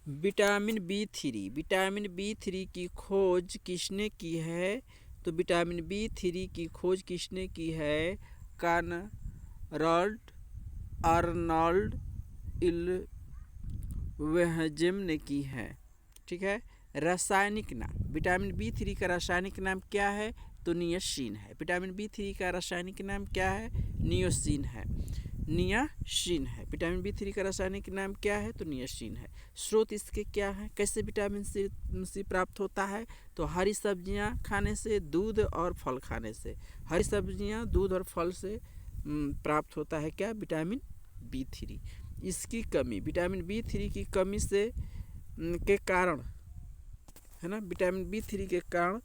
Vitamin B three की खोज किसने की है? तो विटामिन बी थ्री की खोज किसने की है? कॉनराड आर्नल्ड इल्वेहजेम ने की है। ठीक है। रासायनिक नाम, विटामिन बी थ्री का रासायनिक नाम क्या है? तो नियासिन है। विटामिन बी थ्री का रासायनिक नाम क्या है? नियोसिन है, नियासिन है। विटामिन बी थ्री का रासायनिक नाम क्या है? तो नियासिन है। स्रोत इसके क्या है? कैसे विटामिन सी प्राप्त होता है? तो हरी सब्जियां खाने से, दूध और फल खाने से। हरी सब्जियां, दूध और फल से प्राप्त होता है क्या? Vitamin B three. इसकी कमी, विटामिन बी थ्री की कमी से के कारण, है ना, विटामिन बी थ्री के कारण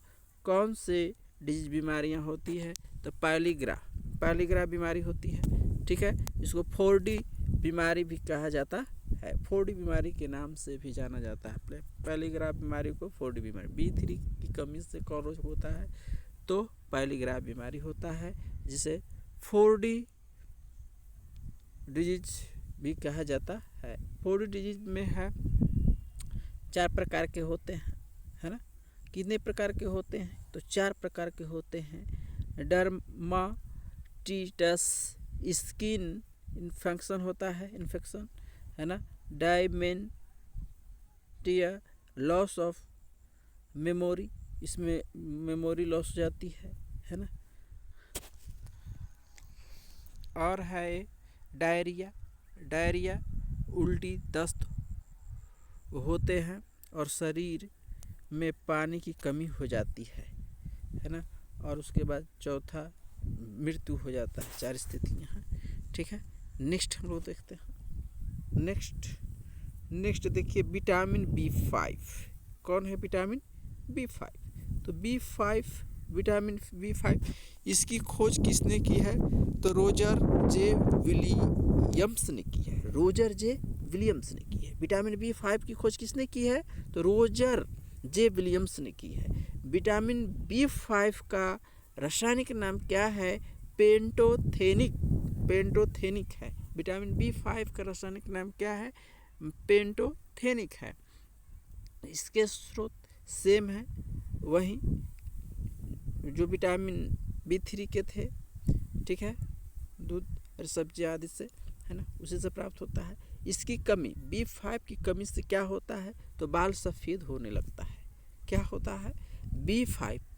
कौन से डिजीज बीमारियां होती है? तो पैलिग्रा बीमारी होती है। ठीक है। इसको 4D बीमारी भी कहा जाता है। 4D बीमारी के नाम से भी जाना जाता है। पैलिग्रा बीमारी को 4D बीमारी। बी थ्री की कमी से कौन रोग होता है? तो पैलिग्रा बीमारी होता है, जिसे 4D डिजीज भी कहा जाता है। 4D डिजीज में है 4 प्रकार के होते हैं, है ना। कितने प्रकार के होते हैं? तो 4 प्रकार के होते हैं। डर्माटिटिस, स्किन इन्फेक्शन होता है, इन्फेक्शन, है ना। डायमेंटिया, लॉस ऑफ मेमोरी, इसमें मेमोरी लॉस हो जाती है ना। और है डायरिया, उल्टी, दस्त होते हैं और शरीर में पानी की कमी हो जाती है ना। और उसके बाद चौथा, मृत्यु हो जाता है। 4 स्थितियाँ हैं। ठीक है। नेक्स्ट हम लोग देखते हैं। नेक्स्ट देखिए, विटामिन बी5। कौन है विटामिन बी5? तो विटामिन बी5, इसकी खोज किसने की है? तो रोजर जे विलियम्स ने की है। रोजर जे विलियम्स ने की है। विटामिन बी5 की खोज किसने की है? तो रोजर जे विलियम्स ने की है। विटामिन बी5 का रासायनिक नाम क्या है? पेंटोथेनिक है। विटामिन बी5 का रासायनिक नाम क्या है? पेंटोथेनिक है। इसके स्रोत सेम है, वही जो विटामिन बी3 के थे। ठीक है। दूध और सब्जी आदि से, है ना, उसी से प्राप्त होता है। इसकी कमी, बी5 की कमी से क्या होता है? तो बाल सफ़ेद होने लगता है। क्या होता है?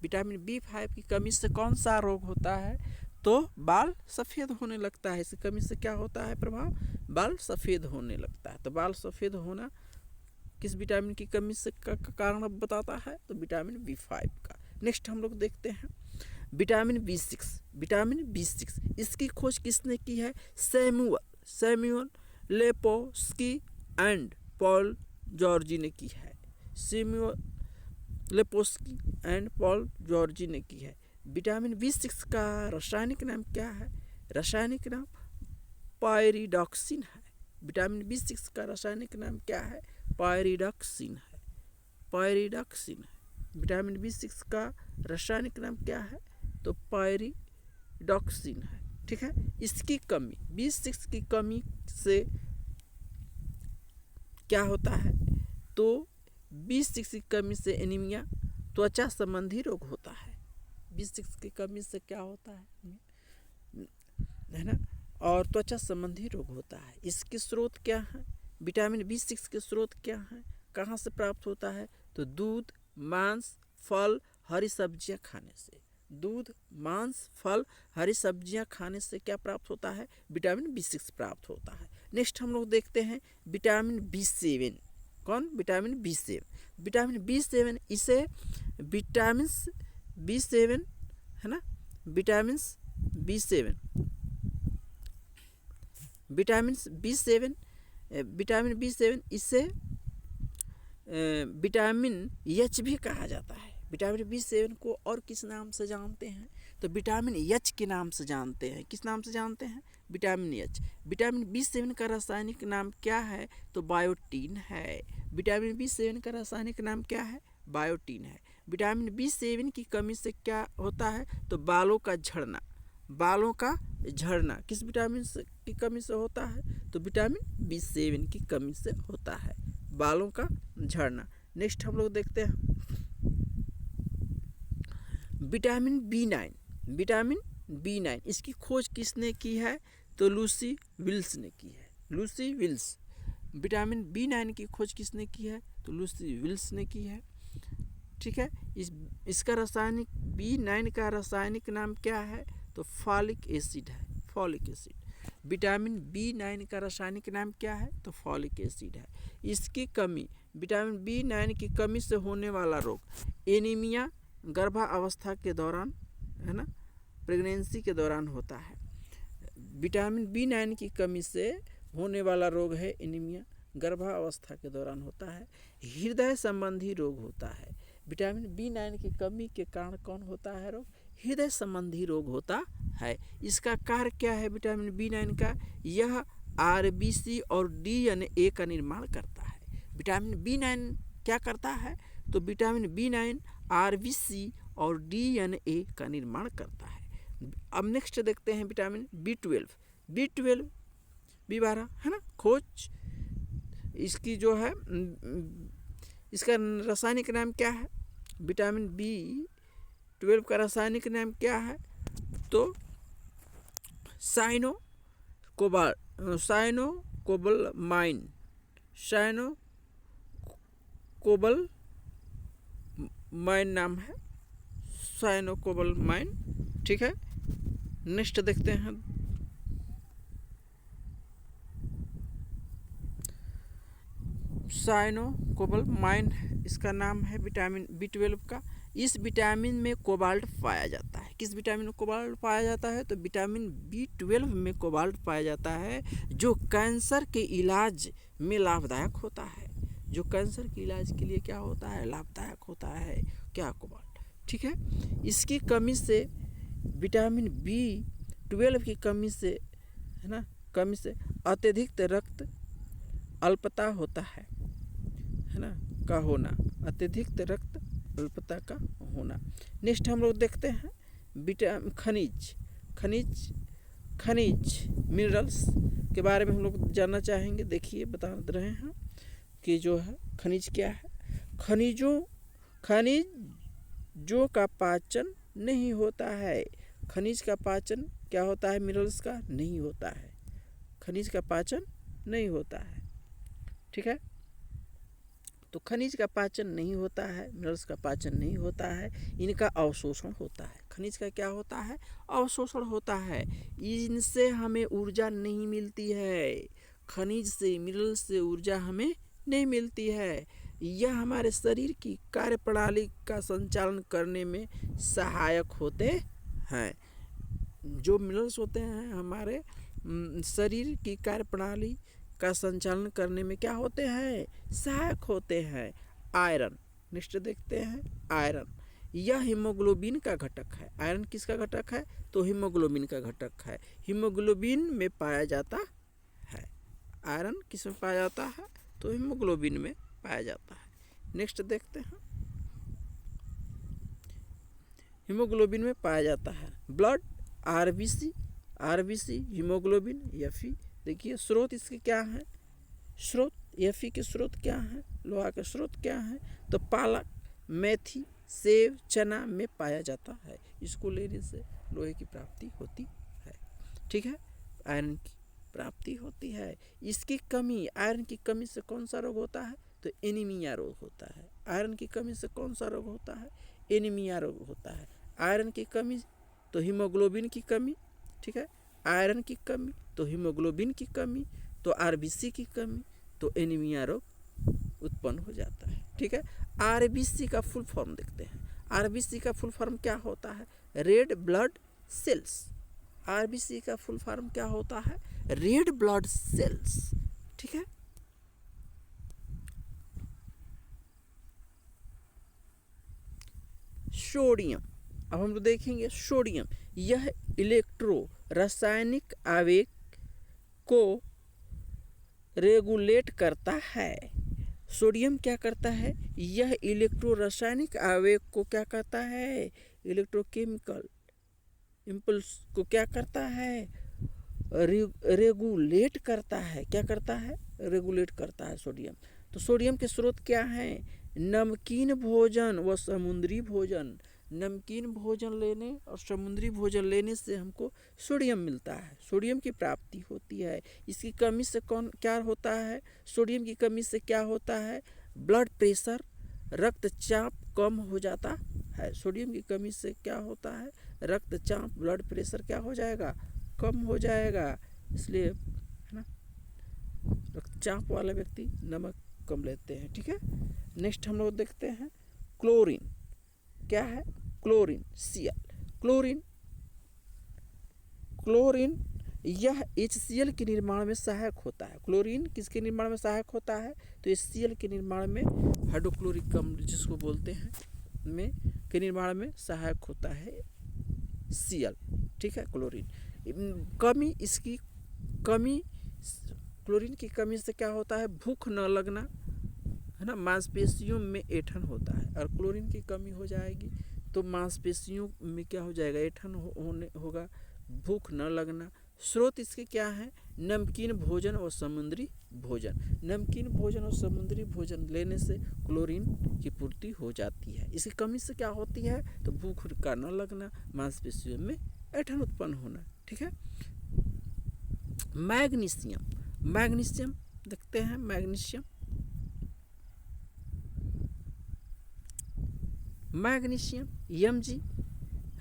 विटामिन बी5 की कमी से कौन सा रोग होता है? तो बाल सफ़ेद होने लगता है। इसकी कमी से क्या होता है प्रभाव? बाल सफ़ेद होने लगता है। तो बाल सफ़ेद होना किस विटामिन की कमी से का कारण अब बताता है? तो विटामिन बी5 का। नेक्स्ट हम लोग देखते हैं विटामिन बी6। इसकी खोज किसने की है? सैमुअल लेपोस्की एंड पॉल जॉर्जी ने की है। सैमुअल लेपोस्की एंड पॉल जॉर्जी ने की है। विटामिन बी6 का रासायनिक नाम क्या है? रासायनिक नाम पायरिडॉक्सिन है। विटामिन बी6 का रासायनिक नाम क्या है? पायरिडॉक्सिन है। विटामिन बी6 का रासायनिक नाम क्या है? तो पायरिडॉक्सिन है। ठीक है। इसकी कमी, बी6 की कमी से क्या होता है? तो बी6 की कमी से एनीमिया, त्वचा संबंधी रोग होता है। बी6 की कमी से क्या होता है ना, और त्वचा संबंधी रोग होता है। इसके स्रोत क्या है? विटामिन बी6 के स्रोत क्या है? कहाँ से प्राप्त होता है? तो दूध, मांस, फल, हरी सब्जियां खाने से। दूध, मांस, फल, हरी सब्जियां खाने से क्या प्राप्त होता है? विटामिन बी6 प्राप्त होता है। नेक्स्ट हम लोग देखते हैं विटामिन बी7। कौन? विटामिन बी7। विटामिन बी7, इसे विटामिन बी7, है ना, विटामिन बी7 इसे विटामिन एच भी कहा जाता है। विटामिन बी7 को और किस नाम से जानते हैं? तो विटामिन एच के नाम से जानते हैं। किस नाम से जानते हैं? Vitamin H. विटामिन बी7 का रासायनिक नाम क्या है? तो बायोटीन है। विटामिन बी7 का रासायनिक नाम क्या है? बायोटीन है। विटामिन बी7 की कमी से क्या होता है? तो बालों का झड़ना किस विटामिन की कमी से होता है? तो विटामिन बी7 की कमी से होता है। बालों का झड़ना। नेक्स्ट हम लोग देखते हैं विटामिन B9। विटामिन B9 इसकी खोज किसने की है? तो लूसी विल्स ने की है। Lucy Wills. विटामिन B9 की खोज किसने की है? तो लूसी विल्स ने की है। ठीक है। इसका रासायनिक B9 का रासायनिक नाम क्या है? तो फॉलिक एसिड है। Folic acid. विटामिन B9 का रासायनिक नाम क्या है? तो फॉलिक एसिड है। इसकी कमी, विटामिन B9 की कमी से होने वाला रोग एनीमिया गर्भावस्था के दौरान, है ना, प्रेगनेंसी के दौरान होता है। विटामिन B9 की कमी से होने वाला रोग है एनीमिया, गर्भावस्था के दौरान होता है। हृदय संबंधी रोग होता है। विटामिन B9 की कमी के कारण कौन होता है रोग? हृदय संबंधी रोग होता है। इसका कार्य क्या है विटामिन B9 का? यह RBC और DNA का निर्माण करता है। विटामिन B9 क्या करता है? तो विटामिन B9 RBC और DNA का निर्माण करता है। अब नेक्स्ट देखते हैं विटामिन B12। B12 B12 है ना, खोज इसकी जो है, इसका रासायनिक नाम क्या है? विटामिन B12 का रासायनिक नाम क्या है? तो साइनोकोबालामाइन नाम है। साइनोकोबालामाइन। ठीक है। नेक्स्ट देखते हैं साइनोकोबालामाइन, इसका नाम है विटामिन B12 का। इस विटामिन में कोबाल्ट पाया जाता है। किस विटामिन में कोबाल्ट पाया जाता है? तो विटामिन B12 में कोबाल्ट पाया जाता है, जो कैंसर के इलाज में लाभदायक होता है। जो कैंसर के इलाज के लिए क्या होता है? लाभदायक होता है क्या? कोबाल्ट। ठीक है। इसकी कमी से, विटामिन B12 की कमी से, है ना, कमी से अत्यधिक रक्त अल्पता होता है ना, का होना, अत्यधिक रक्त अल्पता का होना। नेक्स्ट हम लोग देखते हैं खनिज मिनरल्स के बारे में हम लोग जानना चाहेंगे। देखिए बता रहे हैं कि जो है खनिज क्या है। खनिजों का पाचन नहीं होता है। खनिज का पाचन क्या होता है? मिनरल्स का नहीं होता है। खनिज का पाचन नहीं होता है। ठीक है। तो खनिज का पाचन नहीं होता है, मिनरल्स का पाचन नहीं होता है, इनका अवशोषण होता है। खनिज का क्या होता है? अवशोषण होता है। इनसे हमें ऊर्जा नहीं मिलती है। खनिज से, मिनरल से ऊर्जा हमें नहीं मिलती है। यह हमारे शरीर की कार्यप्रणाली का संचालन करने में सहायक होते हैं। जो मिनरल्स होते हैं हमारे शरीर की कार्यप्रणाली का संचालन करने में क्या होते हैं? सहायक होते हैं। आयरन। नेक्स्ट देखते हैं आयरन। यह हीमोग्लोबिन का घटक है। आयरन किसका घटक है? तो हीमोग्लोबिन का घटक है। हीमोग्लोबिन में पाया जाता है। आयरन किस में पाया जाता है? तो हीमोग्लोबिन में पाया जाता है। नेक्स्ट देखते हैं, हीमोग्लोबिन में पाया जाता है। Blood, RBC, haemoglobin, Fe। देखिए स्रोत इसके क्या है? स्रोत Fe के स्रोत क्या है? लोहा के स्रोत क्या है? तो पालक, मेथी, सेब, चना में पाया जाता है। इसको लेने से लोहे की प्राप्ति होती है। ठीक है। आयरन की प्राप्ति होती है। इसकी कमी, आयरन की कमी से कौन सा रोग होता है? तो एनीमिया रोग होता है। आयरन की कमी से कौन सा रोग होता है? एनीमिया रोग होता है। आयरन की कमी तो हीमोग्लोबिन की कमी। ठीक है। आयरन की कमी तो हीमोग्लोबिन की कमी, तो आरबीसी की कमी, तो एनीमिया रोग उत्पन्न हो जाता है। ठीक है। आरबीसी का फुल फॉर्म देखते हैं। आरबीसी का फुल फॉर्म क्या होता है? Red blood cells. आरबीसी का फुल फॉर्म क्या होता है? Red blood cells. ठीक है। सोडियम। अब हम लोग देखेंगे सोडियम। यह इलेक्ट्रो रासायनिक आवेग को रेगुलेट करता है। सोडियम क्या करता है? यह इलेक्ट्रो रासायनिक आवेग को क्या करता है? इलेक्ट्रोकेमिकल इम्पल्स को क्या करता है? रेगुलेट करता है। क्या करता है? रेगुलेट करता है सोडियम। तो सोडियम के स्रोत क्या हैं? नमकीन भोजन व समुद्री भोजन। नमकीन भोजन लेने और समुद्री भोजन लेने से हमको सोडियम मिलता है, सोडियम की प्राप्ति होती है। इसकी कमी से क्या होता है? सोडियम की कमी से क्या होता है? ब्लड प्रेशर, रक्तचाप कम हो जाता है। सोडियम की कमी से क्या होता है? रक्तचाप, ब्लड प्रेशर क्या हो जाएगा? कम हो जाएगा। इसलिए है ना, रक्तचाप वाला व्यक्ति नमक कम लेते हैं। ठीक है, नेक्स्ट हम लोग देखते हैं क्लोरीन। क्या है? Chlorine, Cl। क्लोरीन यह HCl के निर्माण में सहायक होता है। क्लोरीन किसके निर्माण में सहायक होता है? तो HCl के निर्माण में, हाइड्रोक्लोरिक अम्ल जिसको बोलते हैं, में के निर्माण में सहायक होता है Cl। ठीक है, क्लोरीन कमी, इसकी कमी, क्लोरीन की कमी से क्या होता है? भूख न लगना, है ना, मांसपेशियों में ऐंठन होता है। और क्लोरीन की कमी हो जाएगी तो मांसपेशियों में क्या हो जाएगा? ऐंठन होगा, भूख न लगना। स्रोत इसके क्या है? नमकीन भोजन और समुद्री भोजन। नमकीन भोजन और समुद्री भोजन लेने से क्लोरीन की पूर्ति हो जाती है। इसकी कमी से क्या होती है? तो भूख का न लगना, मांसपेशियों में ऐंठन उत्पन्न होना। ठीक है, मैग्नीशियम। मैग्नीशियम देखते हैं, मैग्नीशियम Mg,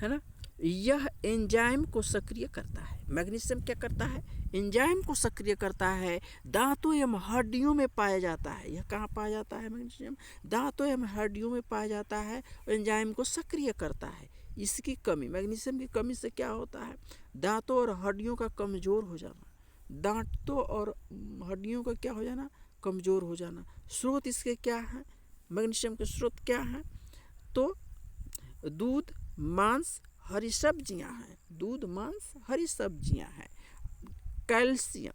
है ना, यह एंजाइम को सक्रिय करता है। मैग्नीशियम क्या करता है? एंजाइम को सक्रिय करता है। दांतों एवं हड्डियों में पाया जाता है। यह कहाँ पाया जाता है? मैग्नीशियम दांतों एवं हड्डियों में पाया जाता है और एंजाइम को सक्रिय करता है। इसकी कमी, मैग्नीशियम की कमी से क्या होता है? दांतों और हड्डियों का कमज़ोर हो जाना। दांतों और हड्डियों का क्या हो जाना? कमज़ोर हो जाना। स्रोत इसके क्या है? मैग्नीशियम के स्रोत क्या हैं? तो दूध, मांस, हरी सब्जियां हैं। दूध, मांस, हरी सब्जियां हैं। कैल्शियम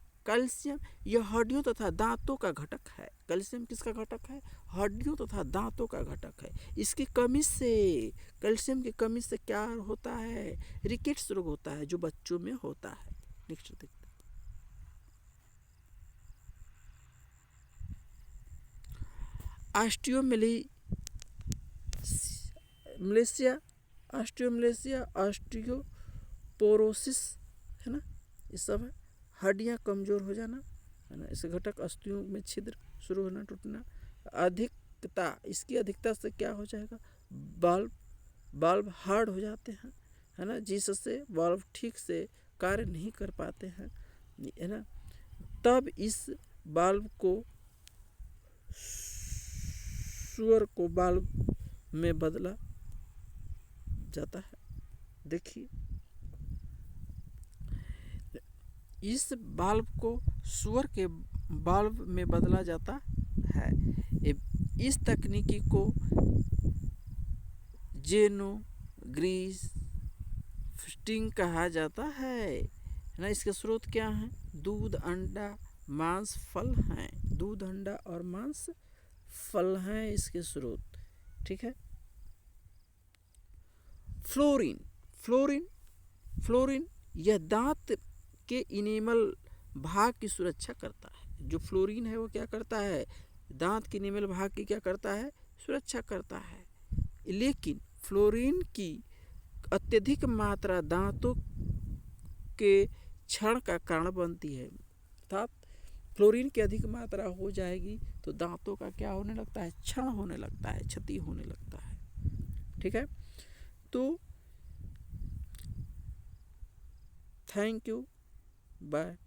यह हड्डियों तथा दांतों का घटक है। कैल्शियम किसका घटक है? हड्डियों तथा दांतों का घटक है। इसकी कमी से, कैल्शियम की कमी से क्या होता है? रिकेट्स रोग होता है, जो बच्चों में होता है। नेक्स्ट देखते हैं, ऑस्टियोपोरोसिस, है ना, ये सब है। हड्डियाँ कमज़ोर हो जाना, है ना, इसके घटक अस्थियों में छिद्र शुरू होना, टूटना। अधिकता, इसकी अधिकता से क्या हो जाएगा? बाल्ब हार्ड हो जाते हैं, है ना, जिससे बाल्ब ठीक से कार्य नहीं कर पाते हैं, है ना। तब इस बाल्ब को, सुअर को बाल्ब में बदला जाता है। देखिए, इस बाल्ब को सुअर के बाल्ब में बदला जाता है। इस तकनीकी को जेनोग्राफ्टिंग कहा जाता है ना। इसके स्रोत क्या हैं? दूध, अंडा, मांस, फल हैं। दूध, अंडा और मांस, फल हैं इसके स्रोत। ठीक है, फ्लोरीन यह दांत के इनेमल भाग की सुरक्षा करता है। जो फ्लोरीन है वो क्या करता है? दांत के इनेमल भाग की क्या करता है? सुरक्षा करता है। लेकिन फ्लोरीन की अत्यधिक मात्रा दांतों के क्षरण का कारण बनती है। अर्थात फ्लोरीन की अधिक मात्रा हो जाएगी तो दांतों का क्या होने लगता है? क्षरण होने लगता है, क्षति होने लगता है। ठीक है, तो थैंक यू, बाय।